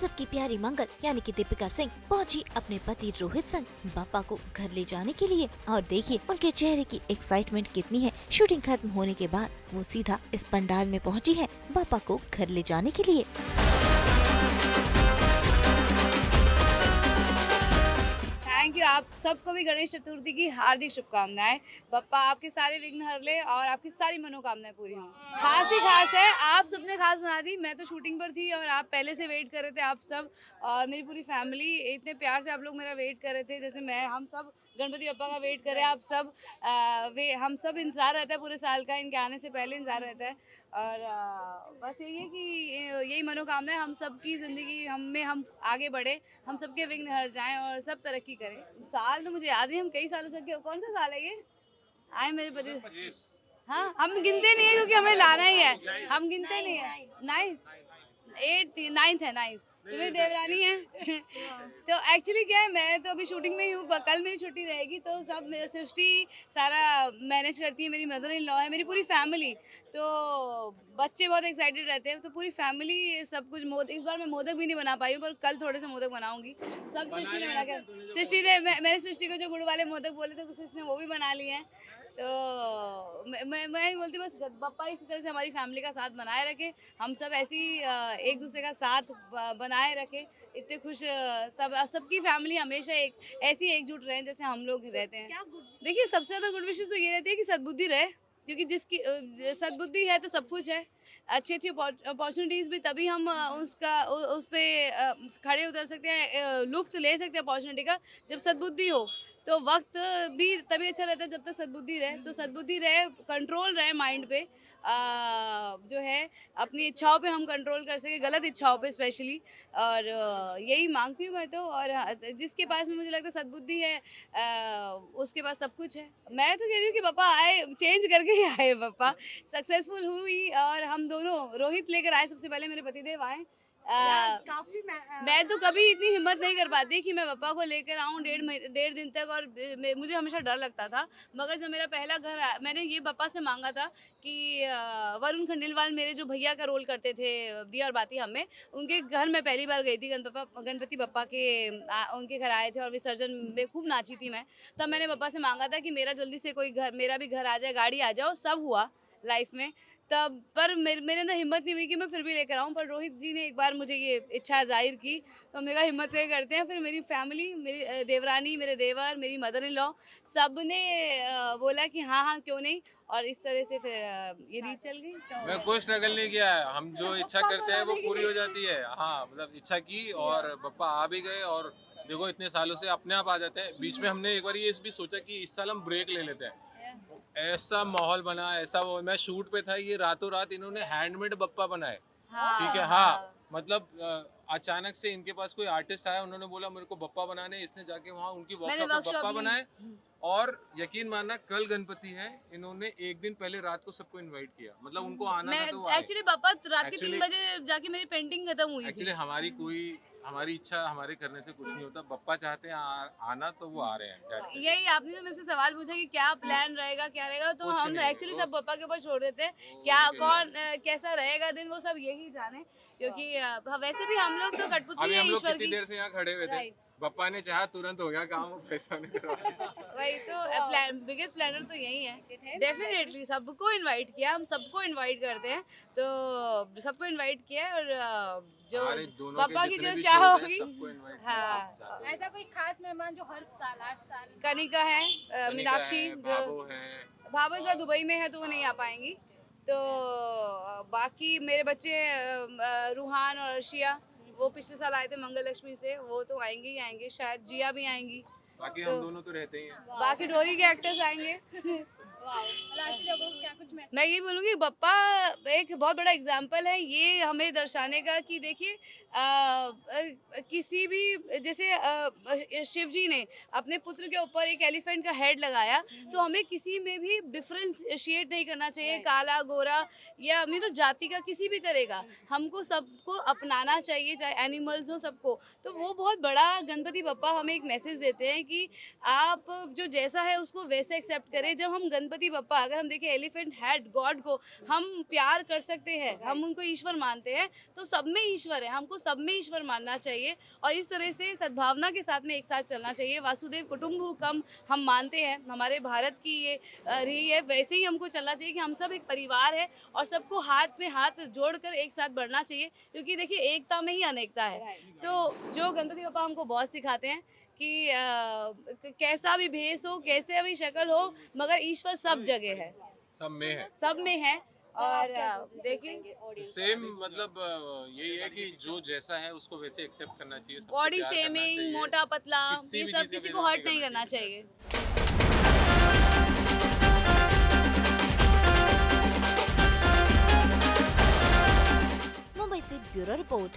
सबकी प्यारी मंगल यानी कि दीपिका सिंह पहुंची अपने पति रोहित संग बापा को घर ले जाने के लिए। और देखिए उनके चेहरे की एक्साइटमेंट कितनी है। शूटिंग खत्म होने के बाद वो सीधा इस पंडाल में पहुंची है बापा को घर ले जाने के लिए। Thank you. आप सबको भी गणेश चतुर्थी की हार्दिक शुभकामनाएं। बप्पा आपके सारे विघ्न हर ले और आपकी सारी मनोकामनाएं पूरी हों। खास ही खास है, आप सबने खास बना दी। मैं तो शूटिंग पर थी और आप पहले से वेट कर रहे थे, आप सब और मेरी पूरी फैमिली इतने प्यार से आप लोग मेरा वेट कर रहे थे। जैसे हम सब गणपति बप्पा का वेट कर रहे हैं, आप सब हम सब इंतज़ार रहता है पूरे साल का, इनके आने से पहले इंतज़ार रहता है। और बस यही है कि यही मनोकामना है हम सब की ज़िंदगी हम आगे बढ़े, हम सबके विघ्न हर जाएं और सब तरक्की करें। साल तो मुझे याद है, हम कई सालों से, कौन सा साल है ये आए मेरे पति? हाँ, हम गिनते नहीं है क्योंकि हमें लाना ही है, हम गिनते नहीं है। 9th है 9th। तो मेरी देवरानी है तो एक्चुअली क्या है, मैं तो अभी शूटिंग में ही हूँ। कल मेरी छुट्टी रहेगी तो सब सृष्टि सारा मैनेज करती है। मेरी मदर इन लॉ है, मेरी पूरी फैमिली। तो बच्चे बहुत एक्साइटेड रहते हैं, तो पूरी फैमिली सब कुछ। इस बार मैं मोदक भी नहीं बना पाई हूँ, पर कल थोड़े से मोदक बनाऊंगी। सब सृष्टि ने बना कर, सृष्टि ने मैंने सृष्टि को जो गुड़ वाले मोदक बोले थे, सृष्टि ने वो भी बना लिए हैं। तो मैं ही बोलती बस बप्पा इसी तरह से हमारी फैमिली का साथ बनाए रखे, हम सब ऐसी एक दूसरे का साथ बनाए रखे, इतने खुश सबकी फैमिली हमेशा ऐसी एकजुट रहे जैसे हम लोग रहते हैं। देखिए सबसे ज़्यादा गुड विशेस तो ये रहती है कि सद्बुद्धि रहे, क्योंकि जिसकी सद्बुद्धि है तो सब कुछ है। अच्छी अच्छी अपॉर्चुनिटीज़ भी तभी हम उस पे खड़े उतर सकते हैं, लुत्फ़ ले सकते हैं अपॉर्चुनिटी का, जब सद्बुद्धि हो। तो वक्त भी तभी अच्छा रहता है जब तक सद्बुद्धि रहे। तो सद्बुद्धि रहे, कंट्रोल रहे माइंड पे, जो है अपनी इच्छाओं पे हम कंट्रोल कर सके, गलत इच्छाओं पे स्पेशली। और यही मांगती हूँ मैं तो। और जिसके पास में मुझे लगता है सद्बुद्धि है, उसके पास सब कुछ है। मैं तो कहती हूँ कि पापा आए, चेंज करके ही आए पापा। सक्सेसफुल हुई और हम दोनों, रोहित लेकर आए सबसे पहले, मेरे पतिदेव आए। काफी मैं तो कभी इतनी हिम्मत नहीं कर पाती कि मैं पापा को लेकर आऊँ 1.5 दिन तक। और मुझे हमेशा डर लगता था। मगर जब मेरा पहला घर मैंने ये पापा से मांगा था कि वरुण खंडेलवाल मेरे जो भैया का रोल करते थे दिया और बाती हमें, उनके घर मैं पहली बार गई थी। गणपति बप्पा के उनके घर आए थे और विसर्जन में खूब नाची थी मैं। तब मैंने पापा से मांगा था कि मेरा जल्दी से कोई घर, मेरा भी घर आ जाए, गाड़ी आ जाओ। सब हुआ लाइफ में तब, पर मेरे अंदर हिम्मत नहीं हुई कि मैं फिर भी लेकर आऊँ। पर रोहित जी ने एक बार मुझे ये इच्छा जाहिर की, तो हमने कहा हिम्मत करके करते हैं। फिर मेरी फैमिली, मेरी देवरानी, मेरे देवर, मेरी मदर इन लॉ, सब ने बोला कि हाँ हाँ क्यों नहीं। और इस तरह से फिर ये रीत चल गई। मैं कोई स्ट्रगल नहीं किया है, हम जो इच्छा करते हैं वो पूरी हो जाती है। हाँ मतलब इच्छा की और पापा आ भी गए, और देखो इतने सालों से अपने आप आ जाते हैं। बीच में हमने एक बार ये भी सोचा कि इस साल हम ब्रेक ले लेते हैं। ऐसा माहौल बना, ऐसा वो, मैं शूट पे था, ये रातों रात इन्होंने हैंडमेड बप्पा बनाए। ठीक है, हाँ मतलब अचानक से इनके पास कोई आर्टिस्ट आया, उन्होंने बोला मेरे को बप्पा बनाने, इसने जाके वहाँ उनकी वर्कशॉप में बप्पा बनाए। और यकीन मानना कल गणपति है, इन्होंने एक दिन पहले रात को सबको इनवाइट किया, मतलब उनको आना था तो वो आए। एक्चुअली पापा रात के 3 बजे जाके मेरी पेंटिंग खत्म हुई थी। एक्चुअली हमारी इच्छा हमारे करने से कुछ नहीं होता। बप्पा चाहते हैं आना तो वो आ रहे हैं। That's it। यही आपने जो मेरे से सवाल पूछा कि क्या प्लान रहेगा, क्या रहेगा, तो हम एक्चुअली सब पापा के ऊपर छोड़ देते हैं। क्या कौन कैसा रहेगा दिन, वो सब यही जाने। क्योंकि वैसे भी हम लोग तो कठपुतली अभी है हम लोग ईश्वर कितनी की। देर से यहाँ खड़े हुए थे, बप्पा ने चाहा तुरंत हो गया काम, वो पैसा नहीं करवा। वही तो बिगेस्ट प्लानर तो यही है। डेफिनेटली सबको इनवाइट किया, हम सबको इनवाइट करते हैं। तो सबको इनवाइट किया है। और जो पापा की जो चाह होगी, हाँ। ऐसा कोई खास मेहमान जो हर साल 8 साल? कनिका है, मीनाक्षी, जो भाभो इस बार दुबई में है तो वो नहीं आ पाएंगी। तो बाकी मेरे बच्चे रूहान और अर्शिया, वो पिछले साल आए थे मंगल लक्ष्मी से, वो तो आएंगे ही आएंगे। शायद जिया भी आएंगी। बाकी हम दोनों तो रहते ही हैं। बाकी डोरी के एक्टर्स आएंगे। राशि लोगों को क्या कुछ मैसेज? मैं ये बोलूँगी बप्पा एक बहुत बड़ा एग्जाम्पल है ये हमें दर्शाने का कि देखिए किसी भी, जैसे शिव जी ने अपने पुत्र के ऊपर एक एलिफेंट का हेड लगाया, तो हमें किसी में भी डिफ्रेंशिएट नहीं करना चाहिए, काला गोरा या तो जाति का किसी भी तरह का। हमको सबको अपनाना चाहिए, चाहे एनिमल्स हो, सबको। तो वो बहुत बड़ा गणपति बप्पा हमें एक मैसेज देते हैं कि आप जो जैसा है उसको वैसे एक्सेप्ट करें। जब हम गणपति बप्पा, अगर हम देखें एलिफेंट हेड गॉड को हम प्यार कर सकते हैं, हम उनको ईश्वर मानते हैं, तो सब में ईश्वर है, हमको सब में ईश्वर मानना करना चाहिए और इस तरह से सद्भावना के साथ में एक साथ चलना चाहिए। वासुदेव कुटुंबकम हम मानते हैं, हमारे भारत की ये रही है, वैसे ही हमको चलना चाहिए कि हम सब एक परिवार है और सबको हाथ में हाथ जोड़कर एक साथ बढ़ना चाहिए, क्योंकि देखिए एकता में ही अनेकता है। तो जो गणपति बप्पा हमको बहुत सिखाते हैं कि कैसा भी भेष हो, कैसे भी शक्ल हो, मगर ईश्वर सब जगह है, सब में है। सब में है। और देखिए सेम मतलब यही है कि जो जैसा है उसको वैसे एक्सेप्ट करना चाहिए, सबको बॉडी प्यार करना शेमिंग, चाहिए। मोटा पतला, किसी ये भी सब चीज़ का किसी को भेदभाव हर्ट नहीं करना चाहिए। चाहिए। मुंबई से ब्यूरो रिपोर्ट।